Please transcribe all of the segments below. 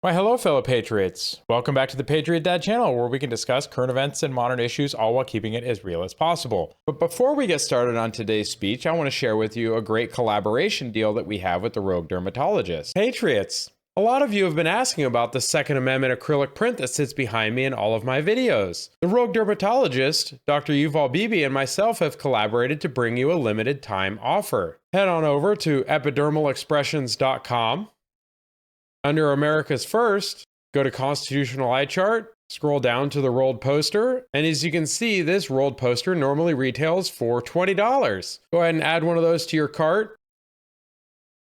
Why, hello, fellow Patriots. Welcome back to the Patriot Dad channel, where we can discuss current events and modern issues, all while keeping it as real as possible. But before we get started on today's speech, I want to share with you a great collaboration deal that we have with the Rogue Dermatologist. Patriots, a lot of you have been asking about the Second Amendment acrylic print that sits behind me in all of my videos. The Rogue Dermatologist, Dr. Yuval Bibi, and myself have collaborated to bring you a limited time offer. Head on over to epidermalexpressions.com. Under America's First, go to Constitutional Eye Chart, scroll down to the rolled poster, and as you can see, this rolled poster normally retails for $20. Go ahead and add one of those to your cart,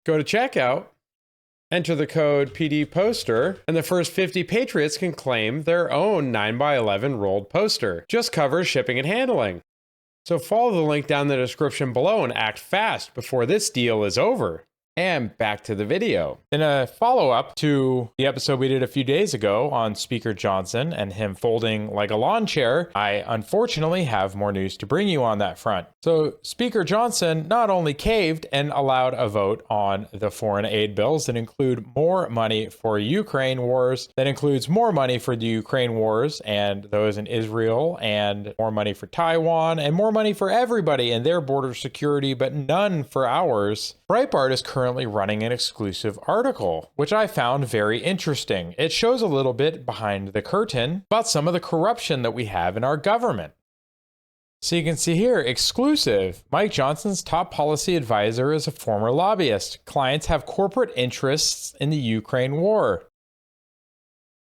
go to checkout, enter the code PDPoster, and the first 50 Patriots can claim their own 9x11 rolled poster. Just covers shipping and handling. So follow the link down in the description below and act fast before this deal is over. And back to the video. In a follow-up to the episode we did a few days ago on Speaker Johnson and him folding like a lawn chair, I unfortunately have more news to bring you on that front. So Speaker Johnson not only caved and allowed a vote on the foreign aid bills that include more money for Ukraine wars, that includes more money for the Ukraine wars and those in Israel, and more money for Taiwan, and more money for everybody and their border security, but none for ours. Breitbart is currently running an exclusive article, which I found very interesting. It shows a little bit behind the curtain about some of the corruption that we have in our government. So you can see here, exclusive. Mike Johnson's top policy advisor is a former lobbyist. Clients have corporate interests in the Ukraine war.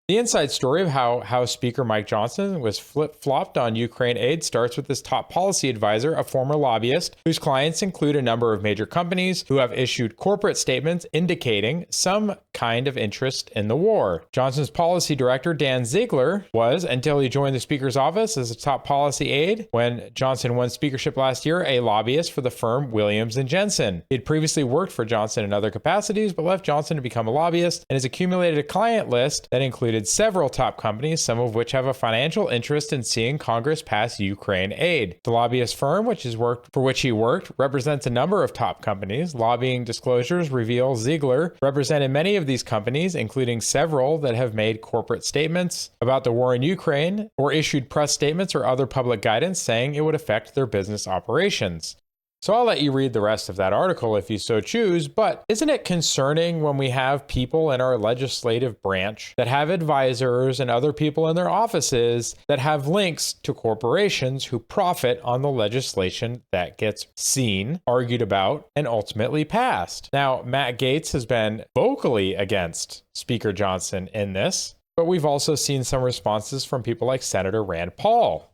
The inside story of how Speaker Mike Johnson was flip-flopped on Ukraine aid starts with this top policy advisor, a former lobbyist, whose clients include a number of major companies who have issued corporate statements indicating some kind of interest in the war. Johnson's policy director, Dan Ziegler, was, until he joined the Speaker's office as a top policy aide, when Johnson won speakership last year, a lobbyist for the firm Williams & Jensen. He had previously worked for Johnson in other capacities, but left Johnson to become a lobbyist and has accumulated a client list that included several top companies, some of which have a financial interest in seeing Congress pass Ukraine aid. The lobbyist firm, for which he worked, represents a number of top companies. Lobbying disclosures reveal Ziegler represented many of these companies, including several that have made corporate statements about the war in Ukraine or issued press statements or other public guidance saying it would affect their business operations. So I'll let you read the rest of that article if you so choose, but isn't it concerning when we have people in our legislative branch that have advisors and other people in their offices that have links to corporations who profit on the legislation that gets seen, argued about, and ultimately passed? Now, Matt Gaetz has been vocally against Speaker Johnson in this, but we've also seen some responses from people like Senator Rand Paul.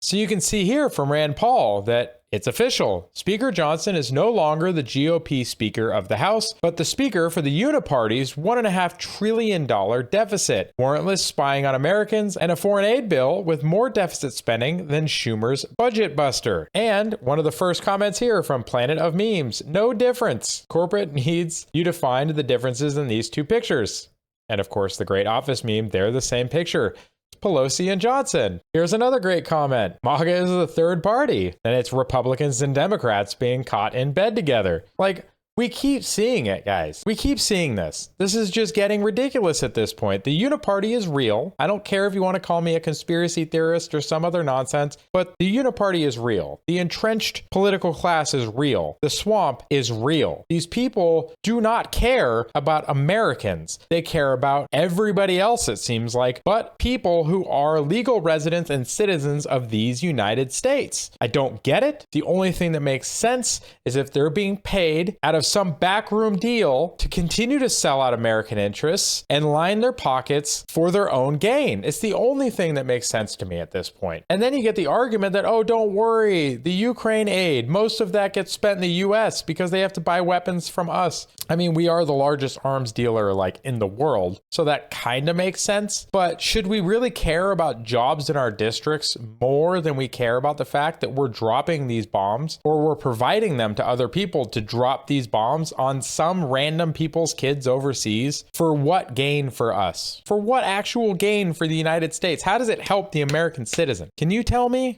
So you can see here from Rand Paul that it's official. Speaker Johnson is no longer the GOP Speaker of the House, but the Speaker for the Uni-Party's $1.5 trillion deficit, warrantless spying on Americans, and a foreign aid bill with more deficit spending than Schumer's budget buster. And one of the first comments here from Planet of Memes, no difference. Corporate needs you to find the differences in these two pictures. And of course, the great Office meme, they're the same picture. Pelosi and Johnson. Here's another great comment. MAGA is the third party, and it's Republicans and Democrats being caught in bed together. Like, we keep seeing it, guys. We keep seeing this. This is just getting ridiculous at this point. The Uni-Party is real. I don't care if you want to call me a conspiracy theorist or some other nonsense, but the Uni-Party is real. The entrenched political class is real. The swamp is real. These people do not care about Americans. They care about everybody else, it seems like, but people who are legal residents and citizens of these United States. I don't get it. The only thing that makes sense is if they're being paid out of some backroom deal to continue to sell out American interests and line their pockets for their own gain. It's the only thing that makes sense to me at this point. And then you get the argument that, oh, don't worry, the Ukraine aid, most of that gets spent in the US because they have to buy weapons from us. I mean, we are the largest arms dealer in the world, so that kind of makes sense. But should we really care about jobs in our districts more than we care about the fact that we're dropping these bombs, or we're providing them to other people to drop these bombs on some random people's kids overseas? For what gain for us? For what actual gain for the United States? How does it help the American citizen? Can you tell me?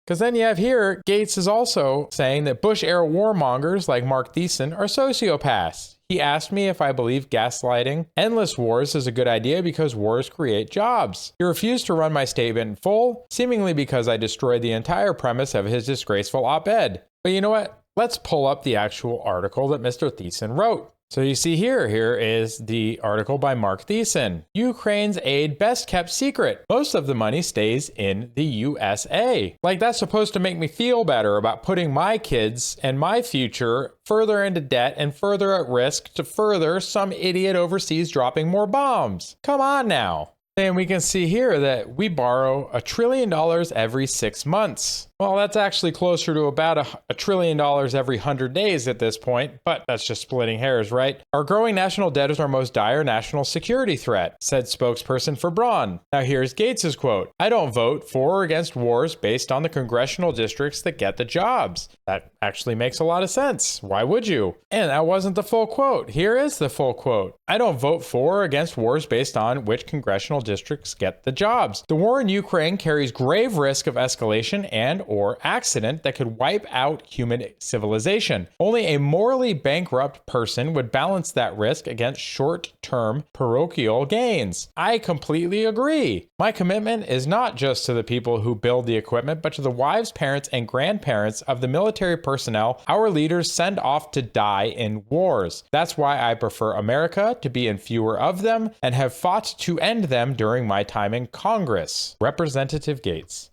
Because then you have here, Gaetz is also saying that Bush-era warmongers like Mark Thiessen are sociopaths. He asked me if I believe gaslighting endless wars is a good idea because wars create jobs. He refused to run my statement in full, seemingly because I destroyed the entire premise of his disgraceful op-ed. But you know what? Let's pull up the actual article that Mr. Thiessen wrote. So you see here is the article by Mark Thiessen. Ukraine's aid best kept secret. Most of the money stays in the USA. Like, that's supposed to make me feel better about putting my kids and my future further into debt and further at risk to further some idiot overseas dropping more bombs. Come on now. And we can see here that we borrow $1 trillion every 6 months. Well, that's actually closer to about $1 trillion every 100 days at this point, but that's just splitting hairs, right? Our growing national debt is our most dire national security threat, said spokesperson for Braun. Now here's Gates's quote. I don't vote for or against wars based on the congressional districts that get the jobs. That actually makes a lot of sense. Why would you? And that wasn't the full quote. Here is the full quote. I don't vote for or against wars based on which congressional districts get the jobs. The war in Ukraine carries grave risk of escalation and or accident that could wipe out human civilization. Only a morally bankrupt person would balance that risk against short-term parochial gains. I completely agree. My commitment is not just to the people who build the equipment, but to the wives, parents, and grandparents of the military personnel our leaders send off to die in wars. That's why I prefer America to be in fewer of them and have fought to end them during my time in Congress. Representative Gates.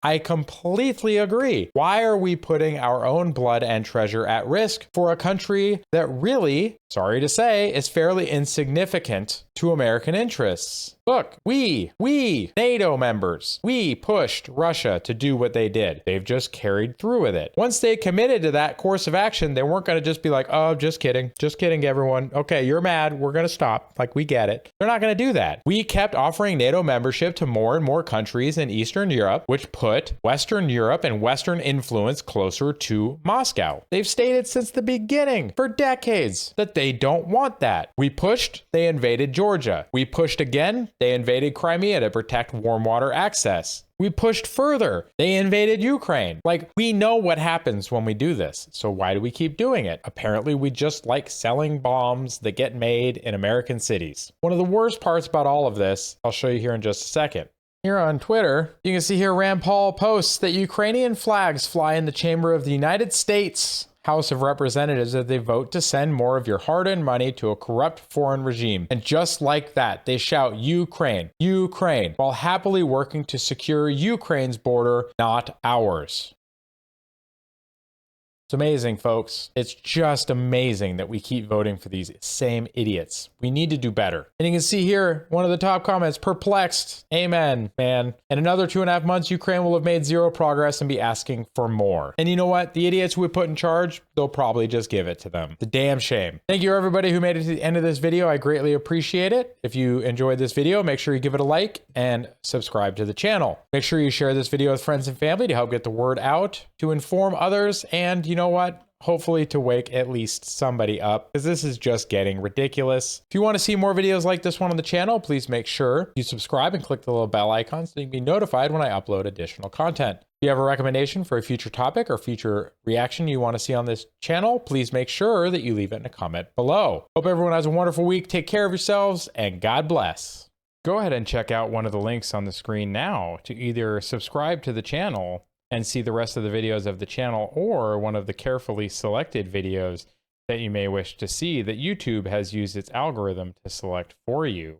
I completely agree. Why are we putting our own blood and treasure at risk for a country that really, sorry to say, is fairly insignificant to American interests? Look, we, NATO members, we pushed Russia to do what they did. They've just carried through with it. Once they committed to that course of action, they weren't going to just be like, oh, just kidding, everyone. Okay, you're mad. We're going to stop. Like, we get it. They're not going to do that. We kept offering NATO membership to more and more countries in Eastern Europe, which put Western Europe and Western influence closer to Moscow. They've stated since the beginning, for decades, that they don't want that. We pushed, they invaded Georgia. We pushed again, they invaded Crimea to protect warm water access. We pushed further. They invaded Ukraine. Like, we know what happens when we do this. So why do we keep doing it? Apparently, we just like selling bombs that get made in American cities. One of the worst parts about all of this, I'll show you here in just a second. Here on Twitter, you can see here Rand Paul posts that Ukrainian flags fly in the chamber of the United States House of Representatives as they vote to send more of your hard-earned money to a corrupt foreign regime. And just like that, they shout Ukraine, Ukraine, while happily working to secure Ukraine's border, not ours. It's amazing, folks. It's just amazing that we keep voting for these same idiots. We need to do better. And you can see here, one of the top comments, perplexed. Amen, man. In another 2.5 months, Ukraine will have made zero progress and be asking for more. And you know what? The idiots we put in charge, they'll probably just give it to them. It's a damn shame. Thank you, everybody who made it to the end of this video. I greatly appreciate it. If you enjoyed this video, make sure you give it a like and subscribe to the channel. Make sure you share this video with friends and family to help get the word out, to inform others, and you know what? Hopefully to wake at least somebody up, because this is just getting ridiculous. If you want to see more videos like this one on the channel, please make sure you subscribe and click the little bell icon so you can be notified when I upload additional content. If you have a recommendation for a future topic or future reaction you want to see on this channel, please make sure that you leave it in a comment below. Hope everyone has a wonderful week. Take care of yourselves, and God bless. Go ahead and check out one of the links on the screen now to either subscribe to the channel and see the rest of the videos of the channel, or one of the carefully selected videos that you may wish to see that YouTube has used its algorithm to select for you.